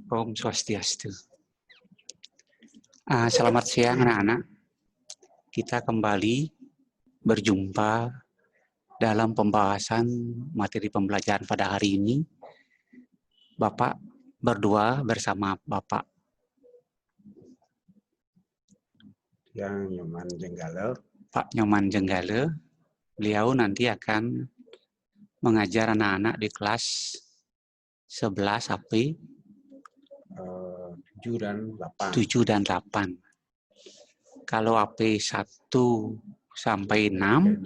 Om Swastiastu. Selamat siang anak-anak. Kita kembali berjumpa dalam pembahasan materi pembelajaran pada hari ini. Bapak berdua bersama Bapak yang Nyoman Jenggala. Pak Nyoman Jenggala. Beliau nanti akan mengajar anak-anak di kelas 11 AP 7 dan 8. 7 dan 8. Kalau AP 1 sampai 6,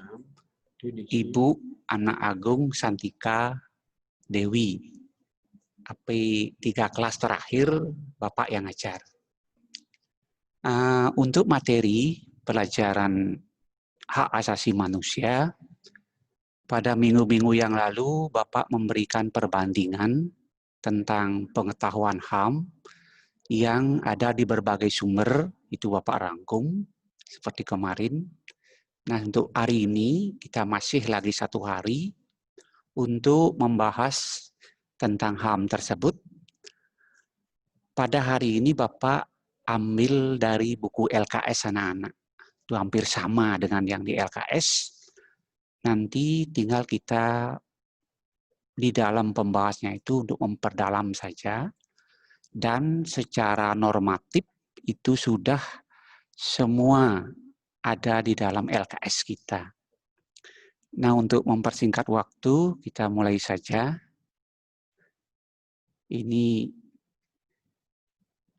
Ibu Anak Agung Santika Dewi. AP 3 kelas terakhir Bapak yang ngajar. Untuk materi pelajaran hak asasi manusia, pada minggu-minggu yang lalu Bapak memberikan perbandingan tentang pengetahuan HAM yang ada di berbagai sumber, itu Bapak rangkum seperti kemarin. Nah, untuk hari ini kita masih lagi 1 hari untuk membahas tentang HAM tersebut. Pada hari ini Bapak ambil dari buku LKS anak-anak. Itu hampir sama dengan yang di LKS. Nanti tinggal kita di dalam pembahasnya itu untuk memperdalam saja. Dan secara normatif itu sudah semua ada di dalam LKS kita. Nah, untuk mempersingkat waktu, kita mulai saja. Ini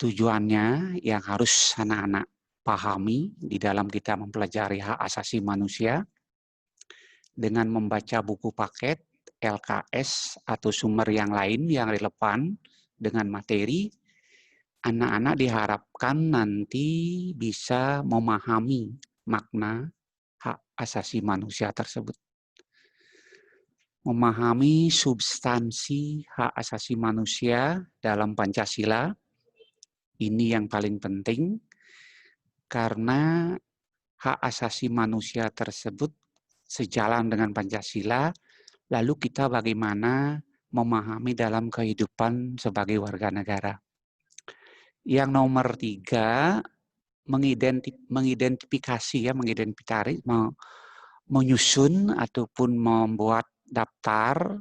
tujuannya yang harus anak-anak pahami di dalam kita mempelajari hak asasi manusia dengan membaca buku paket, LKS, atau sumber yang lain yang relevan dengan materi. Anak-anak diharapkan nanti bisa memahami makna hak asasi manusia tersebut. Memahami substansi hak asasi manusia dalam Pancasila, ini yang paling penting, karena hak asasi manusia tersebut sejalan dengan Pancasila, lalu kita bagaimana memahami dalam kehidupan sebagai warga negara. Yang nomor 3, menyusun ataupun membuat daftar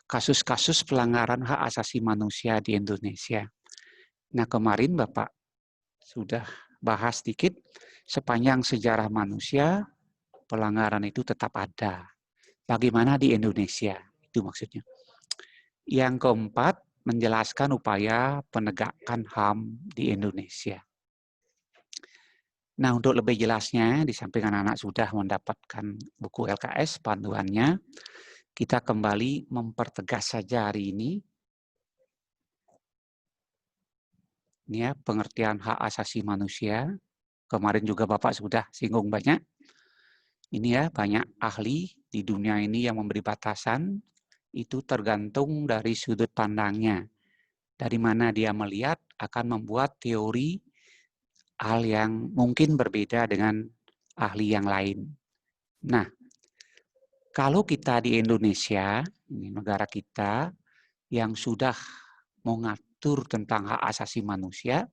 kasus-kasus pelanggaran hak asasi manusia di Indonesia. Nah, kemarin Bapak sudah bahas sedikit sepanjang sejarah manusia, pelanggaran itu tetap ada. Bagaimana di Indonesia? Itu maksudnya. Yang keempat, menjelaskan upaya penegakan HAM di Indonesia. Nah, untuk lebih jelasnya, di samping anak-anak sudah mendapatkan buku LKS, panduannya, kita kembali mempertegas saja hari ini. Ini ya, pengertian hak asasi manusia. Kemarin juga Bapak sudah singgung banyak. Ini ya, banyak ahli di dunia ini yang memberi batasan, itu tergantung dari sudut pandangnya. Dari mana dia melihat akan membuat teori hal yang mungkin berbeda dengan ahli yang lain. Nah, kalau kita di Indonesia, ini negara kita yang sudah mengatur tentang hak asasi manusia,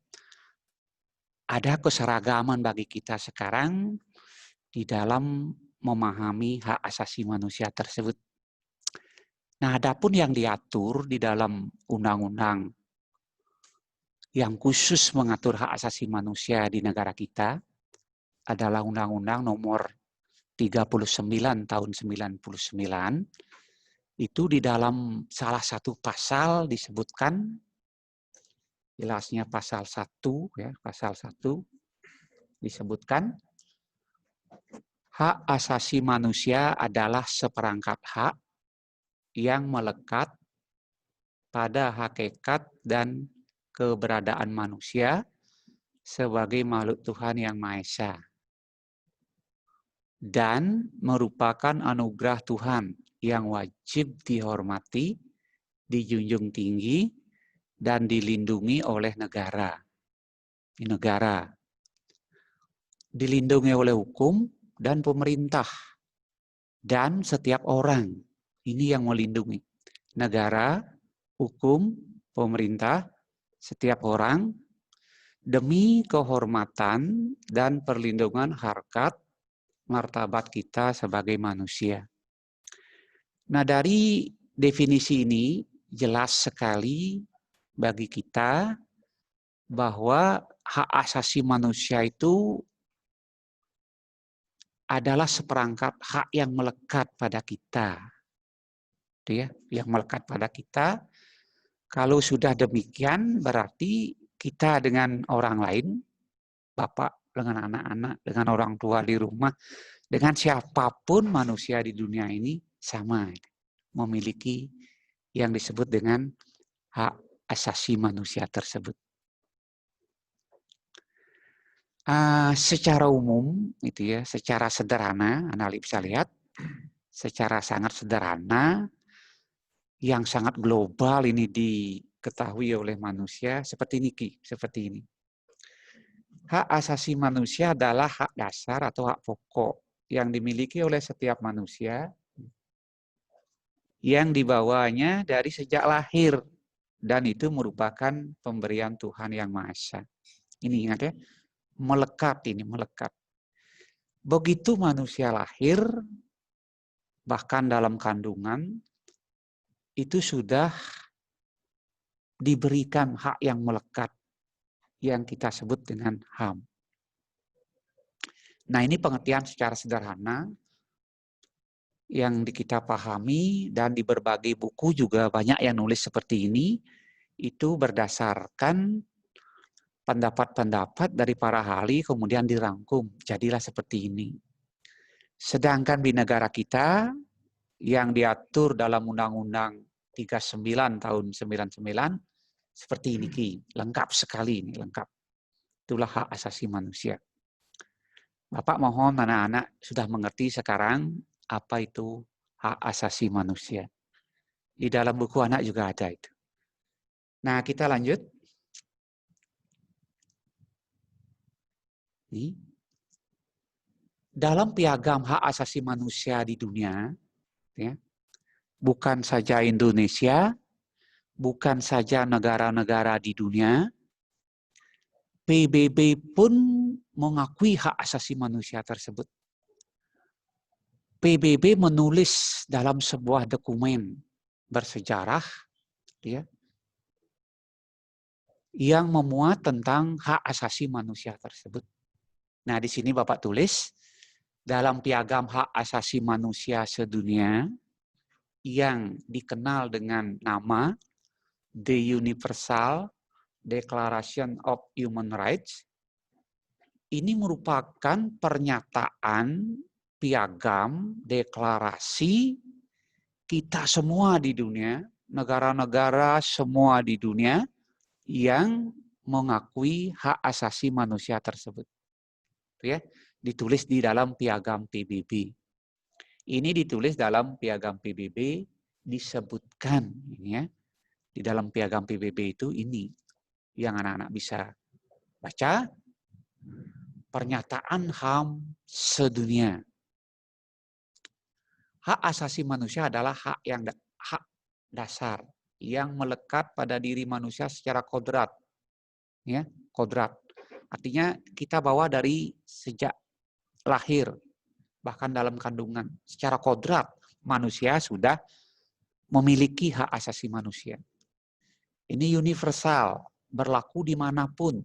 ada keseragaman bagi kita sekarang di dalam memahami hak asasi manusia tersebut. Nah, adapun yang diatur di dalam undang-undang yang khusus mengatur hak asasi manusia di negara kita adalah Undang-Undang Nomor 39 tahun 99. Itu di dalam salah satu pasal disebutkan, jelasnya pasal 1 ya, pasal 1 disebutkan hak asasi manusia adalah seperangkat hak yang melekat pada hakikat dan keberadaan manusia sebagai makhluk Tuhan yang Maha Esa dan merupakan anugerah Tuhan yang wajib dihormati, dijunjung tinggi, dan dilindungi oleh negara. Di negara dilindungi oleh hukum dan pemerintah dan setiap orang. Ini yang melindungi. Negara, hukum, pemerintah, setiap orang demi kehormatan dan perlindungan harkat martabat kita sebagai manusia. Nah, dari definisi ini jelas sekali bagi kita bahwa hak asasi manusia itu adalah seperangkat hak yang melekat pada kita. Itu ya, yang melekat pada kita. Kalau sudah demikian berarti kita dengan orang lain, bapak dengan anak-anak, dengan orang tua di rumah, dengan siapapun manusia di dunia ini sama, memiliki yang disebut dengan hak asasi manusia tersebut. Secara umum, itu ya, secara sederhana, Anda bisa lihat, secara sangat sederhana, yang sangat global ini diketahui oleh manusia seperti ini, seperti ini. Hak asasi manusia adalah hak dasar atau hak pokok yang dimiliki oleh setiap manusia yang dibawanya dari sejak lahir, dan itu merupakan pemberian Tuhan Yang Maha Esa. Ini ingat ya, melekat ini, melekat. Begitu manusia lahir, bahkan dalam kandungan, itu sudah diberikan hak yang melekat, yang kita sebut dengan HAM. Nah, ini pengertian secara sederhana yang kita pahami, dan di berbagai buku juga banyak yang nulis seperti ini. Itu berdasarkan pendapat-pendapat dari para ahli kemudian dirangkum, jadilah seperti ini. Sedangkan di negara kita yang diatur dalam Undang-Undang 39 tahun 99 seperti ini, lengkap sekali ini, lengkap. Itulah hak asasi manusia. Bapak mohon anak-anak sudah mengerti sekarang apa itu hak asasi manusia. Di dalam buku anak juga ada itu. Nah, kita lanjut. Nih. Dalam piagam hak asasi manusia di dunia, ya, bukan saja Indonesia, bukan saja negara-negara di dunia, PBB pun mengakui hak asasi manusia tersebut. PBB menulis dalam sebuah dokumen bersejarah, ya, yang memuat tentang hak asasi manusia tersebut. Nah, di sini Bapak tulis, dalam piagam hak asasi manusia sedunia yang dikenal dengan nama The Universal Declaration of Human Rights, ini merupakan pernyataan piagam deklarasi kita semua di dunia, negara-negara semua di dunia yang mengakui hak asasi manusia tersebut. Ya, ditulis di dalam piagam PBB. Ini ditulis dalam piagam PBB, disebutkan ini ya. Di dalam piagam PBB itu ini yang anak-anak bisa baca, pernyataan HAM sedunia. Hak asasi manusia adalah hak dasar yang melekat pada diri manusia secara kodrat. Ya, kodrat. Artinya kita bawa dari sejak lahir, bahkan dalam kandungan. Secara kodrat, manusia sudah memiliki hak asasi manusia. Ini universal, berlaku dimanapun.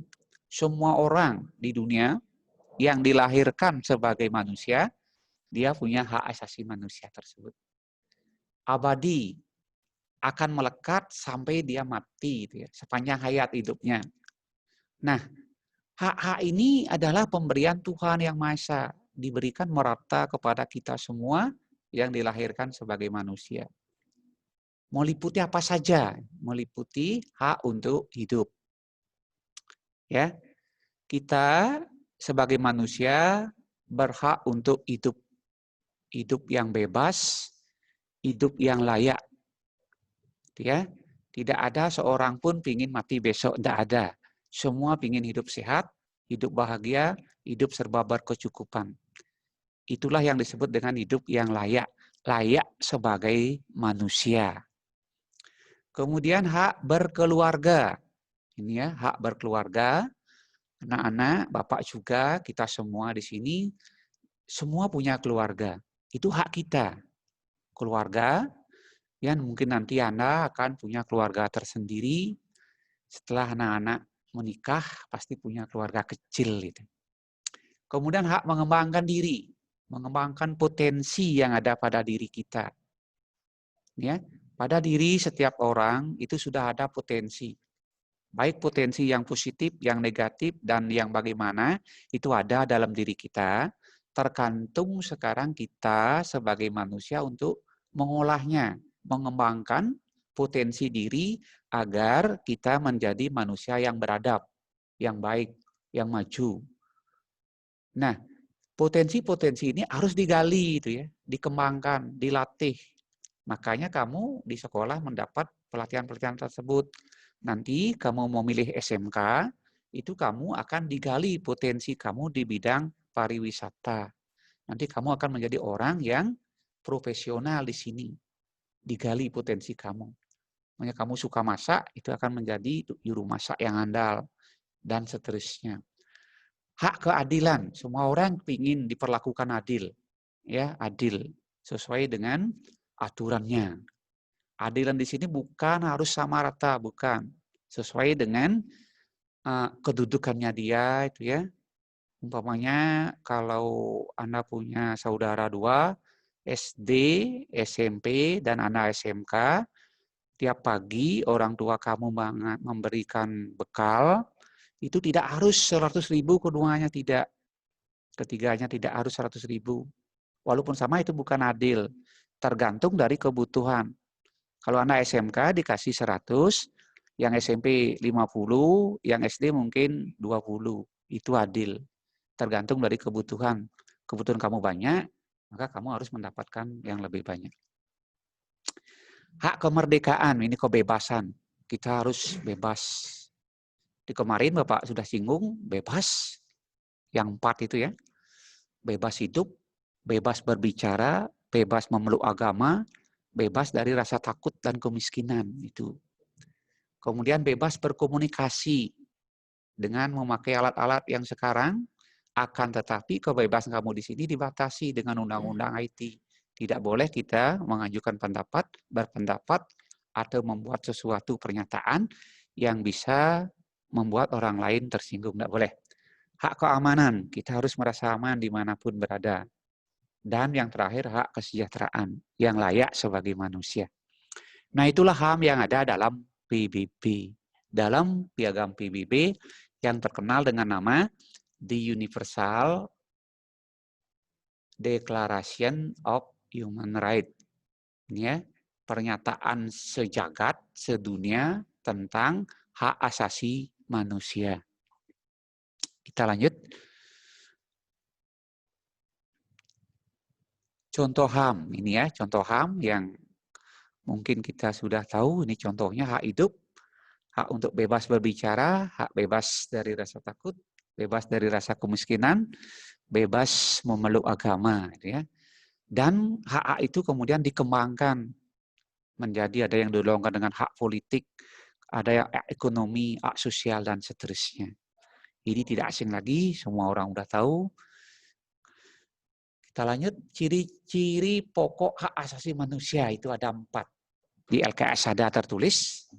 Semua orang di dunia yang dilahirkan sebagai manusia, dia punya hak asasi manusia tersebut. Abadi, akan melekat sampai dia mati, gitu ya, sepanjang hayat hidupnya. Nah, hak-hak ini adalah pemberian Tuhan Yang Maha Esa, diberikan merata kepada kita semua yang dilahirkan sebagai manusia. Meliputi apa saja? Meliputi hak untuk hidup. Ya, kita sebagai manusia berhak untuk hidup. Hidup yang bebas, hidup yang layak. Ya, tidak ada seorang pun pingin mati besok, tidak ada. Semua pingin hidup sehat, hidup bahagia, hidup serba berkecukupan. Itulah yang disebut dengan hidup yang layak. Layak sebagai manusia. Kemudian hak berkeluarga. Ini ya, hak berkeluarga, anak-anak, bapak juga, kita semua di sini, semua punya keluarga. Itu hak kita. Keluarga, ya mungkin nanti Anda akan punya keluarga tersendiri. Setelah anak-anak menikah, pasti punya keluarga kecil. Gitu. Kemudian hak mengembangkan diri, mengembangkan potensi yang ada pada diri kita. Ya, pada diri setiap orang itu sudah ada potensi. Baik potensi yang positif, yang negatif, dan yang bagaimana, itu ada dalam diri kita. Tergantung sekarang kita sebagai manusia untuk mengolahnya, mengembangkan potensi diri agar kita menjadi manusia yang beradab, yang baik, yang maju. Nah, potensi-potensi ini harus digali itu ya, dikembangkan, dilatih. Makanya kamu di sekolah mendapat pelatihan-pelatihan tersebut. Nanti kamu mau milih SMK, itu kamu akan digali potensi kamu di bidang pariwisata. Nanti kamu akan menjadi orang yang profesional di sini. Digali potensi kamu. Makanya kamu suka masak, itu akan menjadi juru masak yang andal. Dan seterusnya. Hak keadilan, semua orang ingin diperlakukan adil. Ya, adil. Sesuai dengan aturannya. Adilan di sini bukan harus sama rata, bukan. Sesuai dengan kedudukannya dia itu ya. Umpamanya kalau Anda punya saudara 2, SD, SMP, dan anak SMK, tiap pagi orang tua kamu memberikan bekal, itu tidak harus 100.000 keduanya tidak. Ketiganya tidak harus 100.000. Walaupun sama itu bukan adil. Tergantung dari kebutuhan. Kalau anak SMK dikasih 100, yang SMP 50, yang SD mungkin 20. Itu adil. Tergantung dari kebutuhan. Kebutuhan kamu banyak, maka kamu harus mendapatkan yang lebih banyak. Hak kemerdekaan, ini kebebasan. Kita harus bebas. Di kemarin Bapak sudah singgung, bebas. Yang 4 itu ya. Bebas hidup, bebas berbicara, bebas memeluk agama, bebas dari rasa takut dan kemiskinan. Itu. Kemudian bebas berkomunikasi dengan memakai alat-alat yang sekarang, akan tetapi kebebasan kamu di sini dibatasi dengan undang-undang IT. Tidak boleh kita mengajukan pendapat, berpendapat, atau membuat sesuatu pernyataan yang bisa membuat orang lain tersinggung. Tidak boleh. Hak keamanan, kita harus merasa aman dimanapun berada. Dan yang terakhir, hak kesejahteraan yang layak sebagai manusia. Nah, itulah HAM yang ada dalam PBB. Dalam piagam PBB yang terkenal dengan nama The Universal Declaration of Human Rights. Ini ya, pernyataan sejagat, sedunia tentang hak asasi manusia. Kita lanjut. Contoh HAM, ini ya, contoh HAM yang mungkin kita sudah tahu, ini contohnya hak hidup, hak untuk bebas berbicara, hak bebas dari rasa takut, bebas dari rasa kemiskinan, bebas memeluk agama. Ya. Dan hak-hak itu kemudian dikembangkan menjadi ada yang digolongkan dengan hak politik, ada yang hak ekonomi, hak sosial, dan seterusnya. Ini tidak asing lagi, semua orang sudah tahu. Kita lanjut, ciri-ciri pokok hak asasi manusia itu ada 4. Di LKS ada tertulis,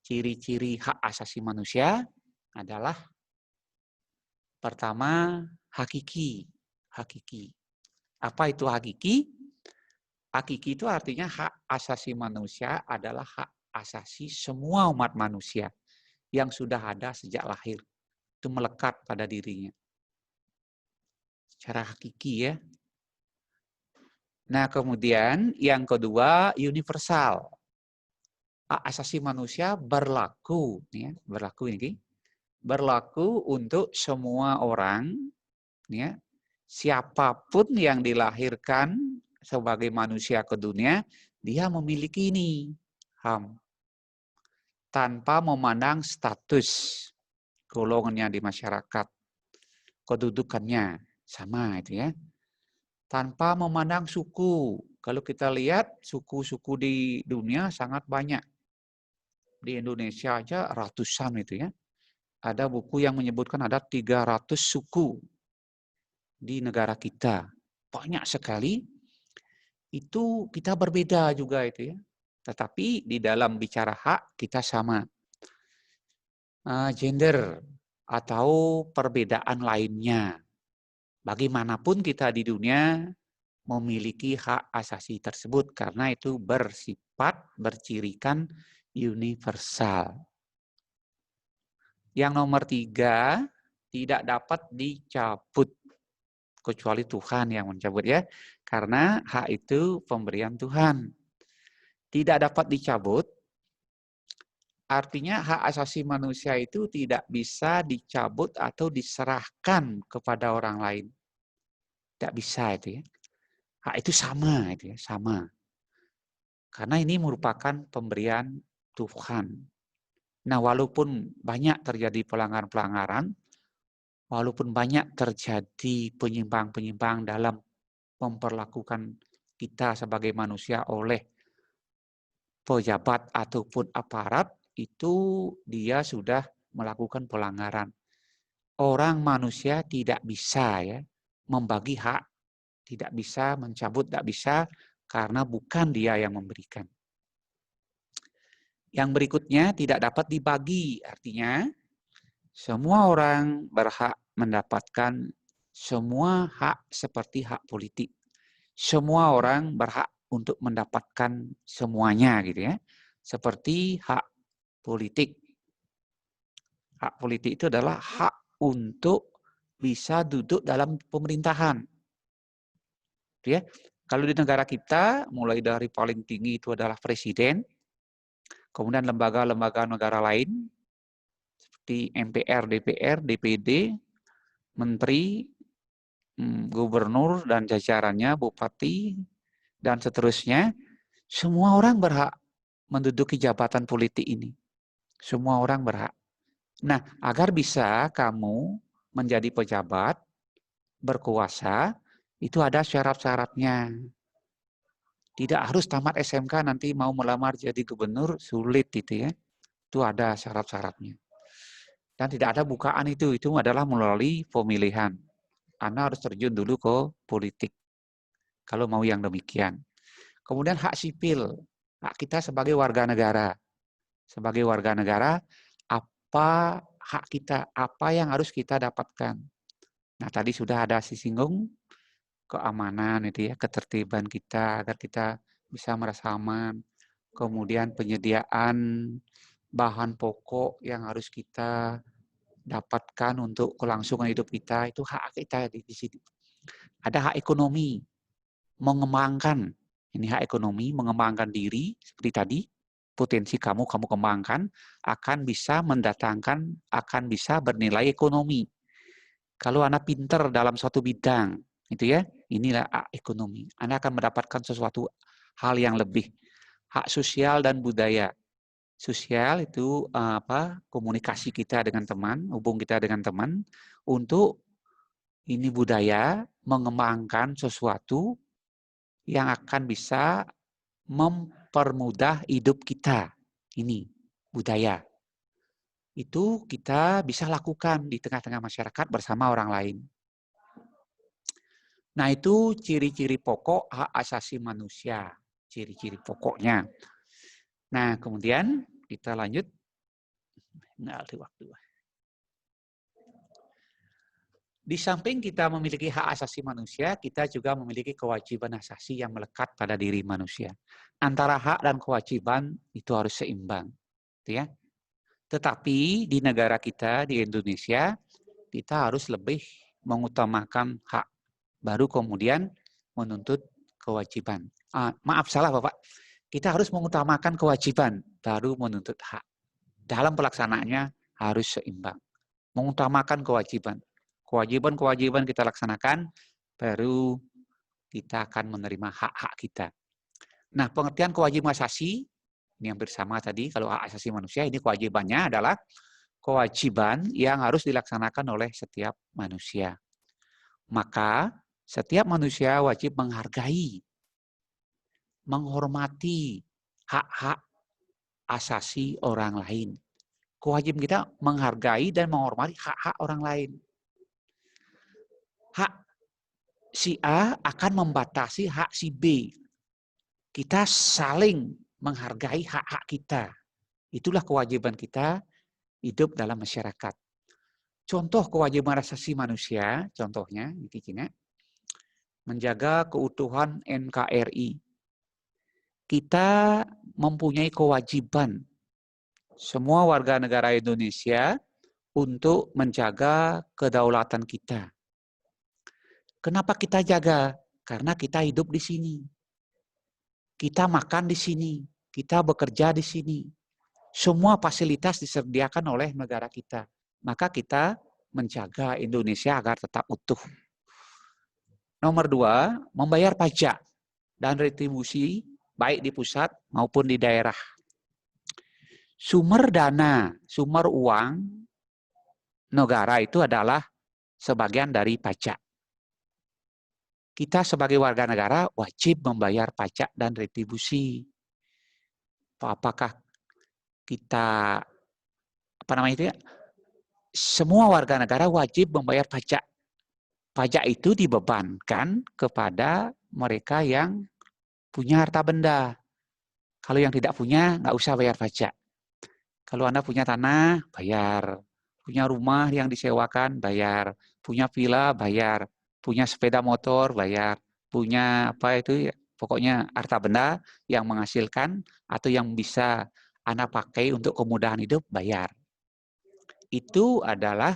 ciri-ciri hak asasi manusia adalah pertama, hakiki. Hakiki. Apa itu hakiki? Hakiki itu artinya hak asasi manusia adalah hak asasi semua umat manusia yang sudah ada sejak lahir. Itu melekat pada dirinya. Secara hakiki ya. Nah, kemudian yang kedua universal. Hak asasi manusia berlaku, ya, berlaku ini, berlaku untuk semua orang, ya, siapapun yang dilahirkan sebagai manusia ke dunia, dia memiliki ini HAM, tanpa memandang status golongannya di masyarakat, kedudukannya sama itu ya. Tanpa memandang suku. Kalau kita lihat suku-suku di dunia sangat banyak. Di Indonesia aja ratusan itu ya. Ada buku yang menyebutkan ada 300 suku di negara kita. Banyak sekali. Itu kita berbeda juga itu ya. Tetapi di dalam bicara hak kita sama. Gender atau perbedaan lainnya. Bagaimanapun kita di dunia memiliki hak asasi tersebut karena itu bersifat bercirikan universal. Yang nomor 3, tidak dapat dicabut kecuali Tuhan yang mencabut ya. Karena hak itu pemberian Tuhan. Tidak dapat dicabut artinya hak asasi manusia itu tidak bisa dicabut atau diserahkan kepada orang lain. Tidak bisa itu ya. Hak itu sama itu ya, sama. Karena ini merupakan pemberian Tuhan. Nah, walaupun banyak terjadi pelanggaran-pelanggaran, walaupun banyak terjadi penyimpang-penyimpang dalam memperlakukan kita sebagai manusia oleh pejabat ataupun aparat, itu dia sudah melakukan pelanggaran. Orang manusia tidak bisa ya membagi hak, tidak bisa mencabut, tidak bisa karena bukan dia yang memberikan. Yang berikutnya tidak dapat dibagi, artinya semua orang berhak mendapatkan semua hak seperti hak politik. Semua orang berhak untuk mendapatkan semuanya gitu ya. Seperti hak politik. Hak politik itu adalah hak untuk bisa duduk dalam pemerintahan. Ya. Kalau di negara kita, mulai dari paling tinggi itu adalah presiden, kemudian lembaga-lembaga negara lain, seperti MPR, DPR, DPD, menteri, gubernur, dan jajarannya, bupati, dan seterusnya, semua orang berhak menduduki jabatan politik ini. Semua orang berhak. Nah, agar bisa kamu menjadi pejabat, berkuasa, itu ada syarat-syaratnya. Tidak harus tamat SMK nanti mau melamar jadi gubernur, sulit itu ya. Itu ada syarat-syaratnya. Dan tidak ada bukaan itu adalah melalui pemilihan. Anda harus terjun dulu ke politik, kalau mau yang demikian. Kemudian hak sipil, hak kita sebagai warga negara. Sebagai warga negara, apa hak kita, apa yang harus kita dapatkan. Nah, tadi sudah ada disinggung keamanan itu ya, ketertiban kita agar kita bisa merasa aman. Kemudian penyediaan bahan pokok yang harus kita dapatkan untuk kelangsungan hidup kita, itu hak kita di sini. Ada hak ekonomi, mengembangkan. Ini hak ekonomi, mengembangkan diri seperti tadi. Potensi kamu kembangkan akan bisa mendatangkan, akan bisa bernilai ekonomi. Kalau Anda pinter dalam suatu bidang, itu ya, inilah hak ekonomi. Anda akan mendapatkan sesuatu hal yang lebih. Hak sosial dan budaya. Sosial itu komunikasi kita dengan teman, hubung kita dengan teman, untuk ini budaya mengembangkan sesuatu yang akan bisa mempermudah hidup kita. Ini budaya. Itu kita bisa lakukan di tengah-tengah masyarakat bersama orang lain. Nah, itu ciri-ciri pokok hak asasi manusia. Ciri-ciri pokoknya. Nah, kemudian kita lanjut. Nggak ada waktu. Di samping kita memiliki hak asasi manusia, kita juga memiliki kewajiban asasi yang melekat pada diri manusia. Antara hak dan kewajiban itu harus seimbang. Gitu ya. Tetapi di negara kita, di Indonesia, kita harus lebih mengutamakan hak. Baru kemudian menuntut kewajiban. Maaf, salah Bapak. Kita harus mengutamakan kewajiban, baru menuntut hak. Dalam pelaksanaannya harus seimbang. Mengutamakan kewajiban. Kewajiban-kewajiban kita laksanakan, baru kita akan menerima hak-hak kita. Nah, pengertian kewajiban asasi, ini hampir sama tadi, kalau hak asasi manusia, ini kewajibannya adalah kewajiban yang harus dilaksanakan oleh setiap manusia. Maka, setiap manusia wajib menghargai, menghormati hak-hak asasi orang lain. Kewajiban kita menghargai dan menghormati hak-hak orang lain. Hak si A akan membatasi hak si B. Kita saling menghargai hak-hak kita. Itulah kewajiban kita hidup dalam masyarakat. Contoh kewajiban asasi manusia, contohnya, menjaga keutuhan NKRI. Kita mempunyai kewajiban semua warga negara Indonesia untuk menjaga kedaulatan kita. Kenapa kita jaga? Karena kita hidup di sini. Kita makan di sini. Kita bekerja di sini. Semua fasilitas disediakan oleh negara kita. Maka kita menjaga Indonesia agar tetap utuh. Nomor 2, membayar pajak dan retribusi baik di pusat maupun di daerah. Sumber dana, sumber uang negara itu adalah sebagian dari pajak. Kita sebagai warga negara wajib membayar pajak dan retribusi. Apakah kita semua warga negara wajib membayar pajak. Pajak itu dibebankan kepada mereka yang punya harta benda. Kalau yang tidak punya, nggak usah bayar pajak. Kalau Anda punya tanah, bayar. Punya rumah yang disewakan, bayar. Punya villa, bayar. Punya sepeda motor, bayar. Punya pokoknya harta benda yang menghasilkan atau yang bisa Anda pakai untuk kemudahan hidup, bayar. Itu adalah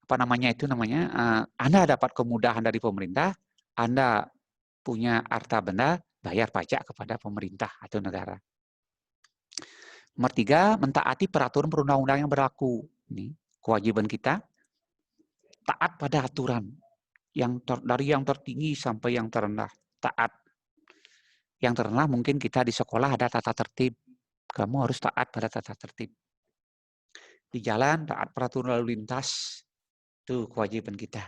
Anda dapat kemudahan dari pemerintah, Anda punya harta benda, bayar pajak kepada pemerintah atau negara. Nomor 3, mentaati peraturan perundang-undangan yang berlaku. Ini kewajiban kita, taat pada aturan. Dari yang tertinggi sampai yang terendah, taat. Yang terendah mungkin kita di sekolah ada tata tertib. Kamu harus taat pada tata tertib. Di jalan, taat peraturan lalu lintas. Itu kewajiban kita.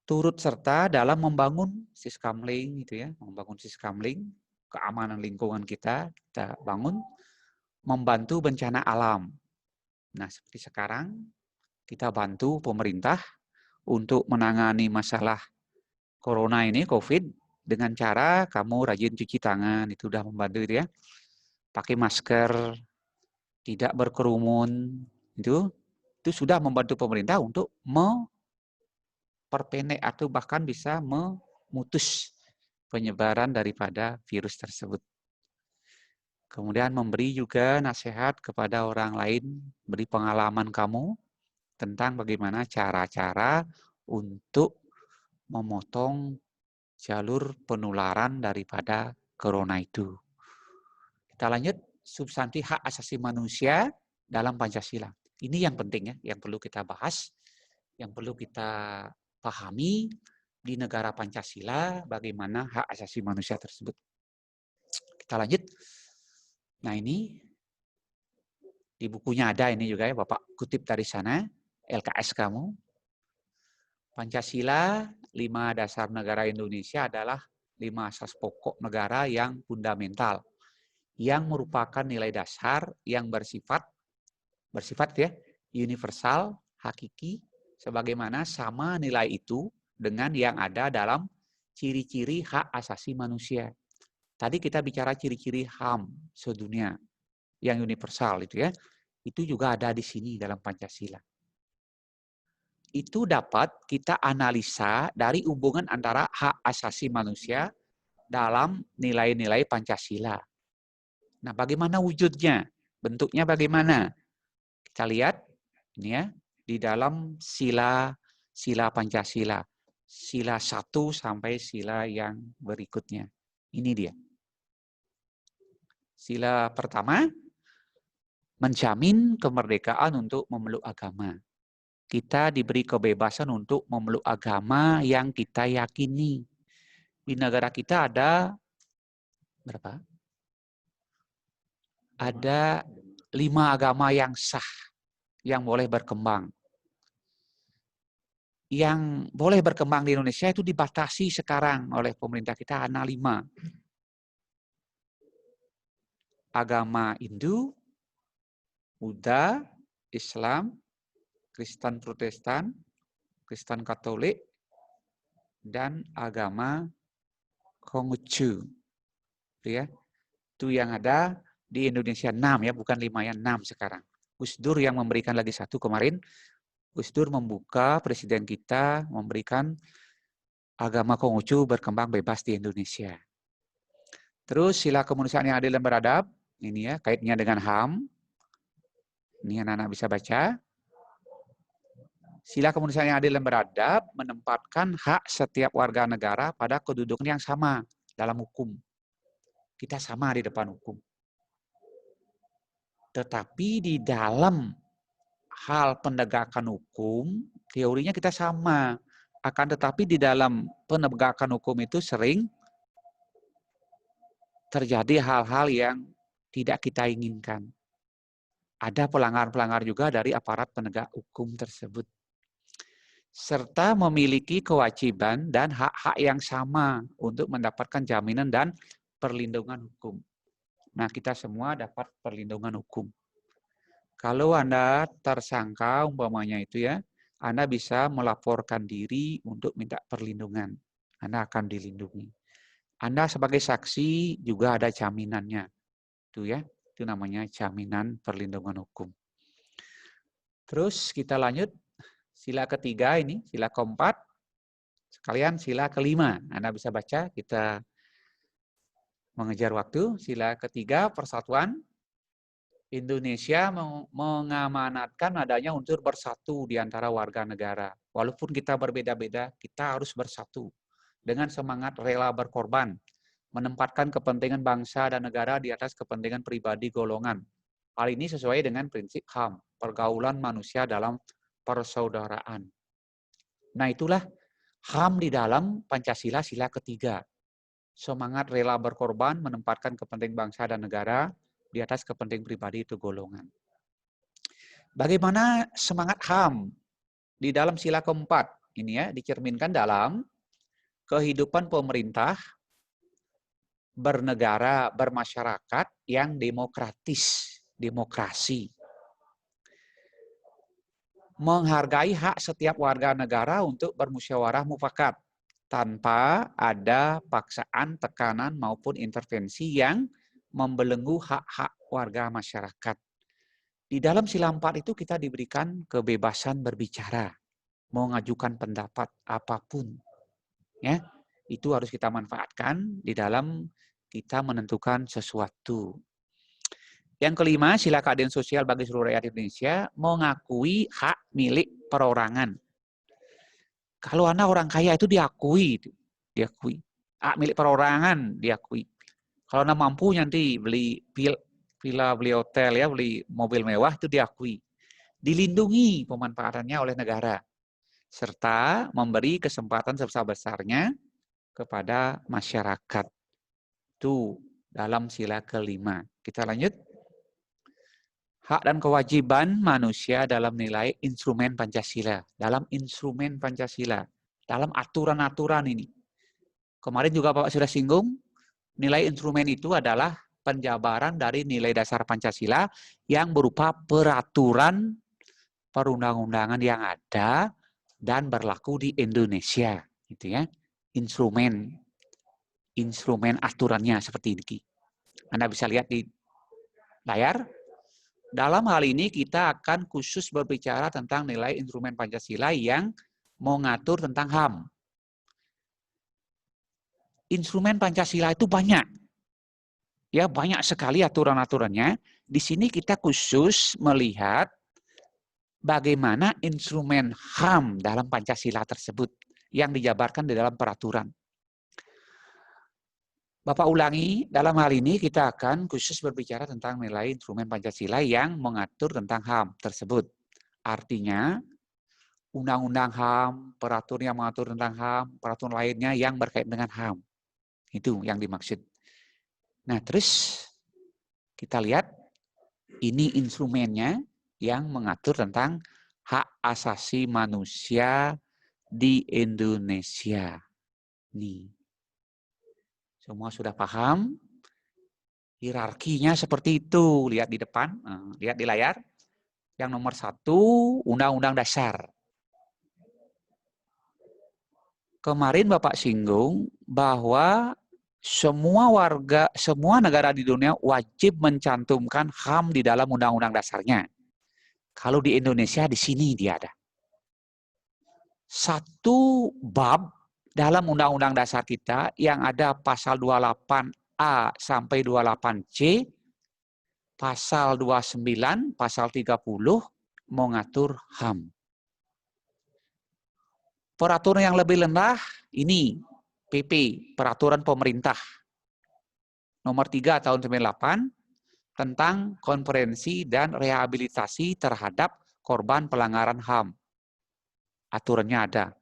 Turut serta dalam membangun siskamling, membangun siskamling, keamanan lingkungan kita bangun, membantu bencana alam. Nah, seperti sekarang, kita bantu pemerintah untuk menangani masalah corona ini, COVID, dengan cara kamu rajin cuci tangan, itu sudah membantu pakai masker, tidak berkerumun, itu sudah membantu pemerintah untuk memperpendek atau bahkan bisa memutus penyebaran daripada virus tersebut. Kemudian memberi juga nasihat kepada orang lain, beri pengalaman kamu tentang bagaimana cara-cara untuk memotong jalur penularan daripada corona itu. Kita lanjut, substansi hak asasi manusia dalam Pancasila. Ini yang penting yang perlu kita bahas, yang perlu kita pahami di negara Pancasila, bagaimana hak asasi manusia tersebut. Kita lanjut. Nah, ini di bukunya ada ini juga Bapak kutip dari sana, LKS kamu. Pancasila, 5 dasar negara Indonesia adalah 5 asas pokok negara yang fundamental, yang merupakan nilai dasar yang bersifat universal, hakiki, sebagaimana sama nilai itu dengan yang ada dalam ciri-ciri hak asasi manusia. Tadi kita bicara ciri-ciri HAM sedunia yang universal itu juga ada di sini dalam Pancasila. Itu dapat kita analisa dari hubungan antara hak asasi manusia dalam nilai-nilai Pancasila. Nah, bagaimana wujudnya? Bentuknya bagaimana? Kita lihat ini di dalam sila Pancasila. Sila 1 sampai sila yang berikutnya. Ini dia. Sila pertama, menjamin kemerdekaan untuk memeluk agama. Kita diberi kebebasan untuk memeluk agama yang kita yakini. Di negara kita ada berapa? Ada 5 agama yang sah, yang boleh berkembang. Yang boleh berkembang di Indonesia itu dibatasi sekarang oleh pemerintah kita, hanya 5. agama Hindu, Buddha, Islam, Kristen Protestan, Kristen Katolik, dan agama Konghucu. Ya. Itu yang ada di Indonesia 6 ya, bukan 5 ya, 6 sekarang. Gus Dur yang memberikan lagi 1 kemarin. Gus Dur membuka, presiden kita memberikan agama Konghucu berkembang bebas di Indonesia. Terus sila kemanusiaan yang adil dan beradab, ini ya kaitnya dengan HAM. Ini anak-anak bisa baca. Sila kemanusiaan yang adil dan beradab menempatkan hak setiap warga negara pada kedudukan yang sama dalam hukum. Kita sama di depan hukum. Tetapi di dalam hal penegakan hukum, teorinya kita sama. Akan tetapi di dalam penegakan hukum itu sering terjadi hal-hal yang tidak kita inginkan. Ada pelanggar-pelanggar juga dari aparat penegak hukum tersebut. Serta memiliki kewajiban dan hak-hak yang sama untuk mendapatkan jaminan dan perlindungan hukum. Nah, kita semua dapat perlindungan hukum. Kalau Anda tersangka umpamanya itu ya, Anda bisa melaporkan diri untuk minta perlindungan. Anda akan dilindungi. Anda sebagai saksi juga ada jaminannya. Itu ya, itu namanya jaminan perlindungan hukum. Terus kita lanjut sila ketiga ini, sila keempat, sekalian sila kelima. Anda bisa baca, kita mengejar waktu. Sila ketiga, persatuan. Indonesia mengamanatkan adanya unsur bersatu di antara warga negara. Walaupun kita berbeda-beda, kita harus bersatu dengan semangat rela berkorban, menempatkan kepentingan bangsa dan negara di atas kepentingan pribadi golongan. Hal ini sesuai dengan prinsip HAM, pergaulan manusia dalam persaudaraan. Nah, itulah HAM di dalam Pancasila sila ketiga. Semangat rela berkorban, menempatkan kepentingan bangsa dan negara di atas kepentingan pribadi itu golongan. Bagaimana semangat HAM di dalam sila keempat? Ini ya dicerminkan dalam kehidupan pemerintah bernegara, bermasyarakat yang demokratis, demokrasi. Menghargai hak setiap warga negara untuk bermusyawarah mufakat tanpa ada paksaan, tekanan maupun intervensi yang membelenggu hak-hak warga masyarakat. Di dalam sila 4 itu kita diberikan kebebasan berbicara, mengajukan pendapat apapun. Ya, itu harus kita manfaatkan di dalam kita menentukan sesuatu. Yang kelima, sila keadilan sosial bagi seluruh rakyat Indonesia, mengakui hak milik perorangan. Kalau Anda orang kaya itu diakui. Hak milik perorangan diakui. Kalau Anda mampu nanti beli villa, beli hotel, ya, beli mobil mewah itu diakui. Dilindungi pemanfaatannya oleh negara. Serta memberi kesempatan sebesar-besarnya kepada masyarakat. Itu dalam sila kelima. Kita lanjut. Hak dan kewajiban manusia dalam nilai instrumen Pancasila. Dalam instrumen Pancasila. Dalam aturan-aturan ini. Kemarin juga Bapak sudah singgung, nilai instrumen itu adalah penjabaran dari nilai dasar Pancasila yang berupa peraturan perundang-undangan yang ada dan berlaku di Indonesia. Gitu ya. Instrumen aturannya seperti ini. Anda bisa lihat di layar. Dalam hal ini kita akan khusus berbicara tentang nilai instrumen Pancasila yang mengatur tentang HAM. Instrumen Pancasila itu banyak. Ya, banyak sekali aturan-aturannya. Di sini kita khusus melihat bagaimana instrumen HAM dalam Pancasila tersebut yang dijabarkan di dalam peraturan. Bapak ulangi, dalam hal ini kita akan khusus berbicara tentang nilai instrumen Pancasila yang mengatur tentang HAM tersebut. Artinya, undang-undang HAM, peraturan yang mengatur tentang HAM, peraturan lainnya yang berkaitan dengan HAM. Itu yang dimaksud. Nah, terus kita lihat, ini instrumennya yang mengatur tentang hak asasi manusia di Indonesia. Nih. Semua sudah paham? Hierarkinya seperti itu. Lihat di depan, lihat di layar. Yang nomor 1, Undang-Undang Dasar. Kemarin Bapak singgung bahwa semua negara di dunia wajib mencantumkan HAM di dalam undang-undang dasarnya. Kalau di Indonesia di sini dia ada. Satu bab dalam undang-undang dasar kita yang ada pasal 28A sampai 28C, pasal 29, pasal 30 mengatur HAM. Peraturan yang lebih rendah ini PP, Peraturan Pemerintah nomor 3 tahun 98 tentang konferensi dan rehabilitasi terhadap korban pelanggaran HAM. Aturannya ada.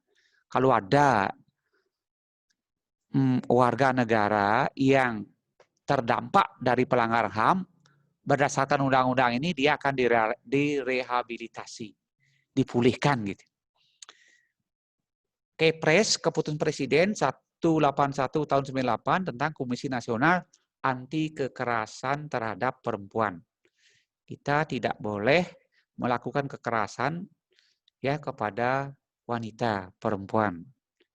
Kalau ada warga negara yang terdampak dari pelanggaran HAM, berdasarkan undang-undang ini dia akan direhabilitasi, dipulihkan gitu. Kepres, Keputusan Presiden 181 tahun 98 tentang Komisi Nasional Anti Kekerasan Terhadap Perempuan. Kita tidak boleh melakukan kekerasan ya kepada wanita, perempuan.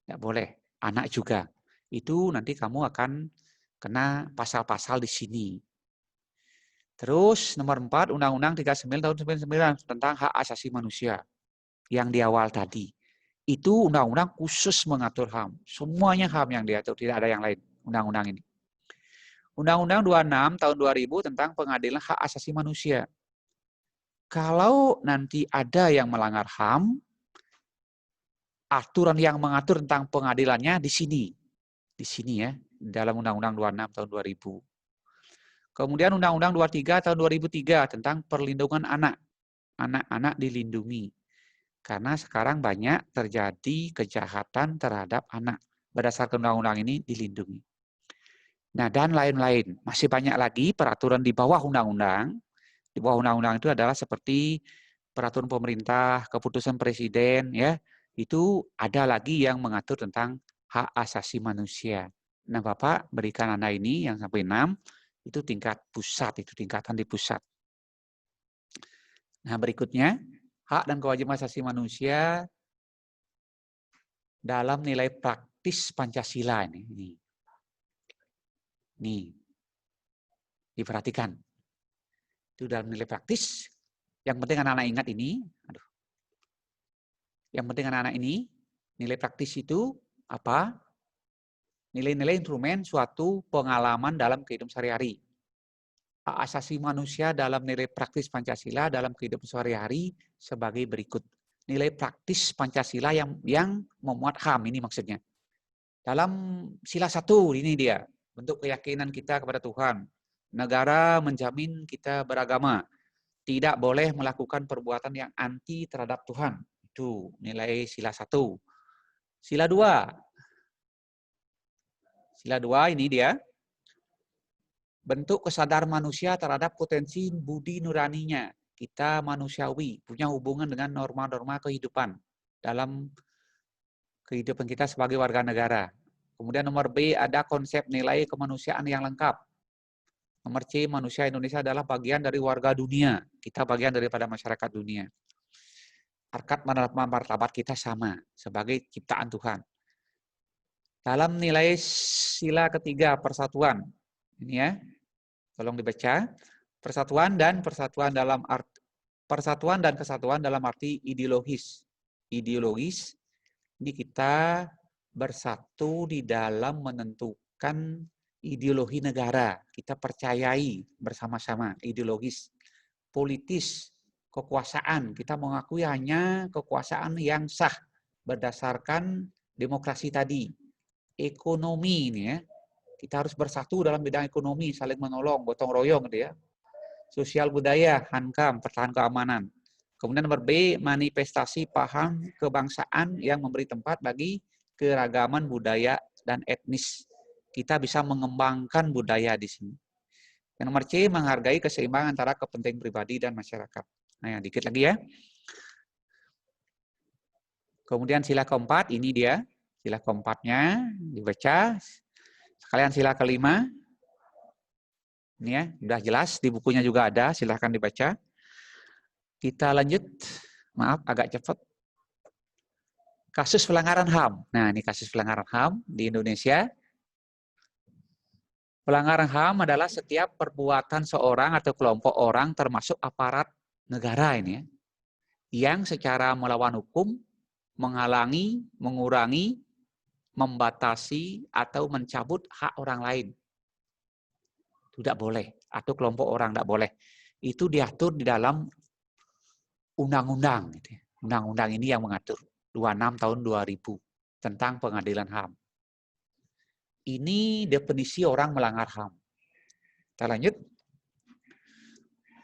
Tidak boleh, anak juga. Itu nanti kamu akan kena pasal-pasal di sini. Terus nomor 4, Undang-Undang 39 tahun 99 tentang hak asasi manusia yang di awal tadi. Itu undang-undang khusus mengatur HAM. Semuanya HAM yang diatur, tidak ada yang lain undang-undang ini. Undang-Undang 26 tahun 2000 tentang pengadilan hak asasi manusia. Kalau nanti ada yang melanggar HAM, aturan yang mengatur tentang pengadilannya di sini. Di sini ya, dalam Undang-Undang 26 tahun 2000. Kemudian Undang-Undang 23 tahun 2003 tentang perlindungan anak. Anak-anak dilindungi. Karena sekarang banyak terjadi kejahatan terhadap anak. Berdasarkan undang-undang ini dilindungi. Nah, dan lain-lain. Masih banyak lagi peraturan di bawah undang-undang. Di bawah undang-undang itu adalah seperti peraturan pemerintah, keputusan presiden, ya. Itu ada lagi yang mengatur tentang hak asasi manusia. Nah, Bapak berikan Anda ini yang sampai 6, itu tingkat pusat, itu tingkatan di pusat. Nah, berikutnya, hak dan kewajiban asasi manusia dalam nilai praktis Pancasila ini. Nih, diperhatikan. Itu dalam nilai praktis. Yang penting anak-anak ingat ini. Yang penting anak-anak ini, nilai praktis itu apa? Nilai-nilai instrumen suatu pengalaman dalam kehidupan sehari-hari. Hak asasi manusia dalam nilai praktis Pancasila dalam kehidupan sehari-hari sebagai berikut. Nilai praktis Pancasila yang memuat HAM ini maksudnya. Dalam sila 1 ini dia, bentuk keyakinan kita kepada Tuhan. Negara menjamin kita beragama. Tidak boleh melakukan perbuatan yang anti terhadap Tuhan. Itu nilai sila 1. Sila 2. Sila 2 ini dia. Bentuk kesadaran manusia terhadap potensi budi nuraninya. Kita manusiawi, punya hubungan dengan norma-norma kehidupan dalam kehidupan kita sebagai warga negara. Kemudian nomor B ada konsep nilai kemanusiaan yang lengkap. Nomor C, manusia Indonesia adalah bagian dari warga dunia. Kita bagian daripada masyarakat dunia. Harkat martabat kita sama sebagai ciptaan Tuhan. Dalam nilai sila ketiga persatuan. Ini ya. Tolong dibaca. Persatuan dan kesatuan dalam arti ideologis. Ideologis ini kita bersatu di dalam menentukan ideologi negara. Kita percayai bersama-sama ideologis. Politis, kekuasaan. Kita mengakui hanya kekuasaan yang sah berdasarkan demokrasi tadi. Ekonomi ini ya. Kita harus bersatu dalam bidang ekonomi, saling menolong, gotong royong gitu ya. Sosial budaya, hankam, pertahanan keamanan. Kemudian nomor B, manifestasi paham kebangsaan yang memberi tempat bagi keragaman budaya dan etnis. Kita bisa mengembangkan budaya di sini. Yang nomor C, menghargai keseimbangan antara kepentingan pribadi dan masyarakat. Nah, dikit lagi ya. Kemudian sila keempat, ini dia. Sila keempatnya, dibaca. Sekalian sila kelima. Ini ya, sudah jelas, di bukunya juga ada, silahkan dibaca. Kita lanjut, maaf agak cepat. Kasus pelanggaran HAM. Nah, ini kasus pelanggaran HAM di Indonesia. Pelanggaran HAM adalah setiap perbuatan seorang atau kelompok orang termasuk aparat negara ini ya, yang secara melawan hukum, menghalangi, mengurangi, membatasi, atau mencabut hak orang lain. Itu tidak boleh, atau kelompok orang tidak boleh. Itu diatur di dalam undang-undang. Undang-undang ini yang mengatur 26 tahun 2000 tentang pengadilan HAM. Ini definisi orang melanggar HAM. Kita lanjut.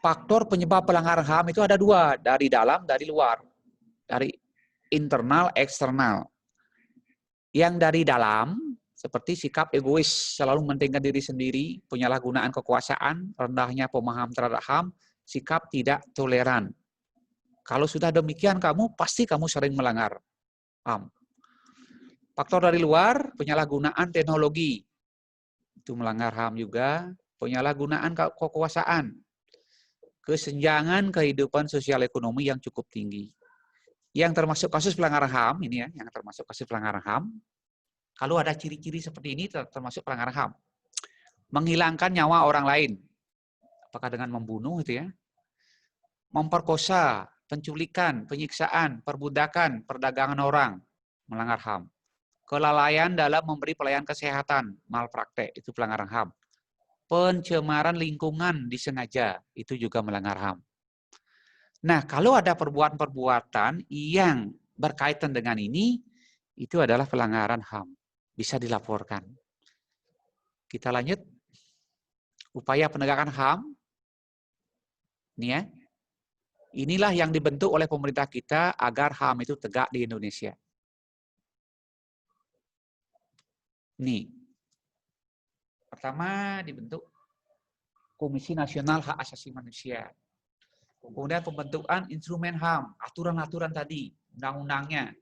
Faktor penyebab pelanggaran HAM itu ada dua, dari dalam, dari luar. Dari internal, eksternal. Yang dari dalam, seperti sikap egois, selalu mementingkan diri sendiri, penyalahgunaan kekuasaan, rendahnya pemahaman terhadap HAM, sikap tidak toleran. Kalau sudah demikian pasti kamu sering melanggar HAM. Faktor dari luar, penyalahgunaan teknologi. Itu melanggar HAM juga. Penyalahgunaan kekuasaan. Kesenjangan kehidupan sosial ekonomi yang cukup tinggi. Yang termasuk kasus pelanggaran HAM, ini ya, yang termasuk kasus pelanggaran HAM. Kalau ada ciri-ciri seperti ini termasuk pelanggaran HAM. Menghilangkan nyawa orang lain. Apakah dengan membunuh itu ya. Memperkosa, penculikan, penyiksaan, perbudakan, perdagangan orang, melanggar HAM. Kelalaian dalam memberi pelayanan kesehatan, malpraktek, itu pelanggaran HAM. Pencemaran lingkungan disengaja, itu juga melanggar HAM. Nah, kalau ada perbuatan-perbuatan yang berkaitan dengan ini, itu adalah pelanggaran HAM. Bisa dilaporkan. Kita lanjut. Upaya penegakan HAM. Ini ya. Inilah yang dibentuk oleh pemerintah kita agar HAM itu tegak di Indonesia. Nih, pertama dibentuk Komisi Nasional Hak Asasi Manusia. Kemudian pembentukan instrumen HAM, aturan-aturan tadi, undang-undangnya.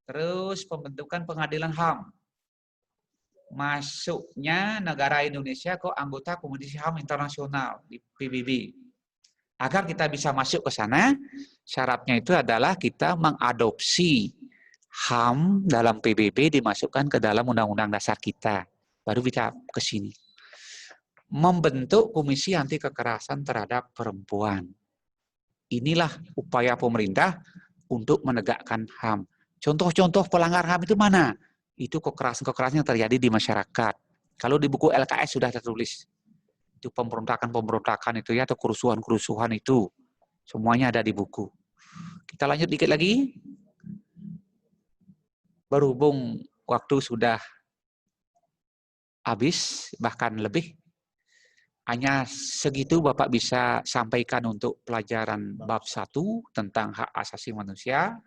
Terus pembentukan pengadilan HAM. Masuknya negara Indonesia ke anggota Komisi HAM Internasional di PBB. Agar kita bisa masuk ke sana, syaratnya itu adalah kita mengadopsi HAM dalam PBB dimasukkan ke dalam undang-undang dasar kita. Baru kita ke sini. Membentuk Komisi Anti Kekerasan Terhadap Perempuan. Inilah upaya pemerintah untuk menegakkan HAM. Contoh-contoh pelanggar HAM itu mana? Itu kekerasan-kekerasan yang terjadi di masyarakat. Kalau di buku LKS sudah tertulis. Itu pemberontakan-pemberontakan itu ya, atau kerusuhan-kerusuhan itu. Semuanya ada di buku. Kita lanjut dikit lagi. Berhubung waktu sudah habis, bahkan lebih, hanya segitu Bapak bisa sampaikan untuk pelajaran bab 1 tentang hak asasi manusia.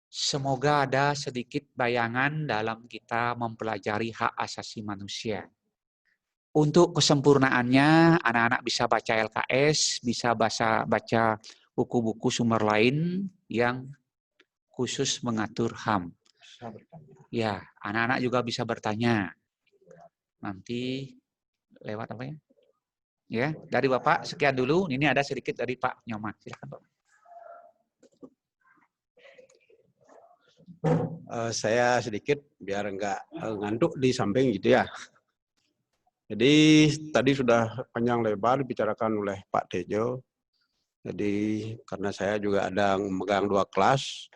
Semoga ada sedikit bayangan dalam kita mempelajari hak asasi manusia. Untuk kesempurnaannya, anak-anak bisa baca LKS, bisa baca buku-buku sumber lain yang khusus mengatur HAM. Ya, anak-anak juga bisa bertanya. Nanti lewat apa ya? Ya, dari Bapak sekian dulu. Ini ada sedikit dari Pak Nyoman. Silakan Pak. Saya sedikit biar enggak ngantuk di samping gitu ya. Jadi tadi sudah panjang lebar dibicarakan oleh Pak Tejo. Jadi karena saya juga ada memegang 2 kelas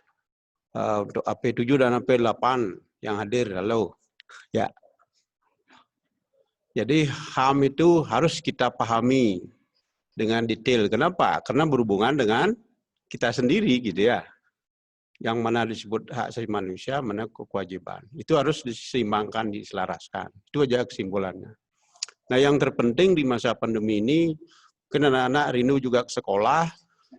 untuk AP7 dan AP8 yang hadir. Halo. Ya. Jadi HAM itu harus kita pahami dengan detail. Kenapa? Karena berhubungan dengan kita sendiri gitu ya. Yang mana disebut hak asasi manusia, mana kewajiban. Itu harus diseimbangkan, diselaraskan. Itu aja kesimpulannya. Nah, yang terpenting di masa pandemi ini, kan anak-anak rindu juga ke sekolah.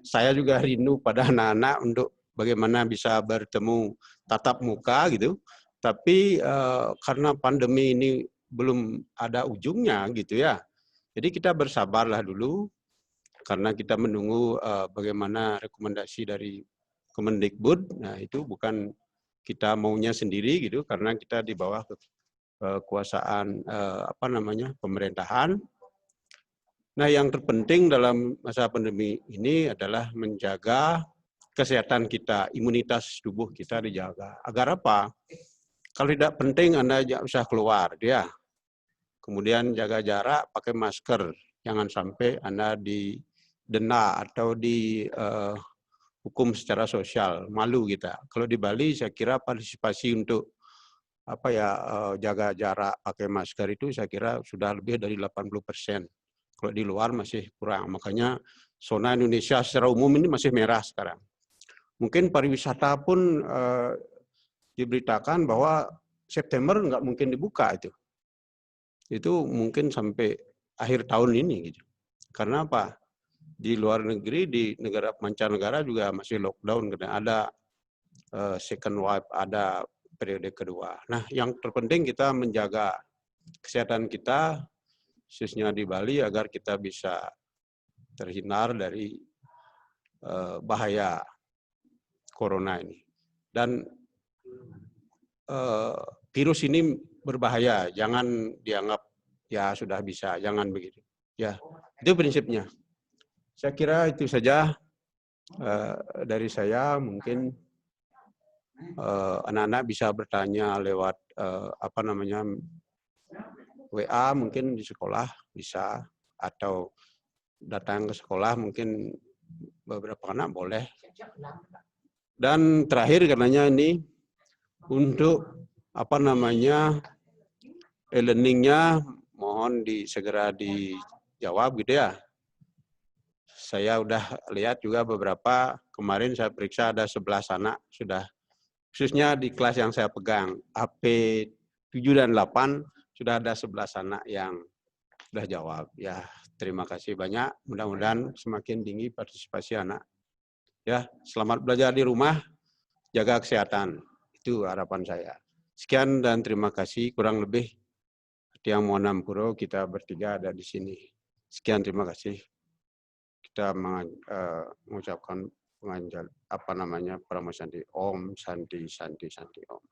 Saya juga rindu pada anak-anak untuk bagaimana bisa bertemu tatap muka gitu. Tapi karena pandemi ini belum ada ujungnya gitu ya. Jadi kita bersabarlah dulu karena kita menunggu bagaimana rekomendasi dari Kemendikbud. Nah, itu bukan kita maunya sendiri gitu karena kita di bawah kekuasaan pemerintahan. Nah, yang terpenting dalam masa pandemi ini adalah menjaga kesehatan kita, imunitas tubuh kita dijaga. Agar apa? Kalau tidak penting Anda tidak usah keluar, dia. Kemudian jaga jarak, pakai masker, jangan sampai Anda didenda atau dihukum secara sosial, malu kita. Kalau di Bali, saya kira partisipasi untuk jaga jarak, pakai masker itu saya kira sudah lebih dari 80%. Kalau di luar masih kurang. Makanya zona Indonesia secara umum ini masih merah sekarang. Mungkin pariwisata pun diberitakan bahwa September nggak mungkin dibuka itu. Itu mungkin sampai akhir tahun ini gitu. Karena apa? Di luar negeri, di negara mancanegara juga masih lockdown karena ada second wave, ada periode kedua. Nah, yang terpenting kita menjaga kesehatan kita, khususnya di Bali, agar kita bisa terhindar dari bahaya corona ini. Dan virus ini berbahaya, jangan dianggap ya sudah bisa, jangan begitu. Ya, itu prinsipnya. Saya kira itu saja dari saya. Mungkin anak-anak bisa bertanya lewat WA, mungkin di sekolah bisa, atau datang ke sekolah, mungkin beberapa anak boleh. Dan terakhir katanya ini untuk e-learningnya mohon segera dijawab gitu ya. Saya udah lihat juga beberapa, kemarin saya periksa ada 11 anak sudah, khususnya di kelas yang saya pegang, AP 7 dan 8, sudah ada 11 anak yang sudah jawab. Ya, terima kasih banyak. Mudah-mudahan semakin tinggi partisipasi anak. Ya, selamat belajar di rumah, jaga kesehatan. Itu harapan saya. Sekian dan terima kasih. Kurang lebih Tiang Monampuro kita bertiga ada di sini. Sekian, terima kasih. Kita mengucapkan Pramu Santi Om, Santi Santi Santi Om.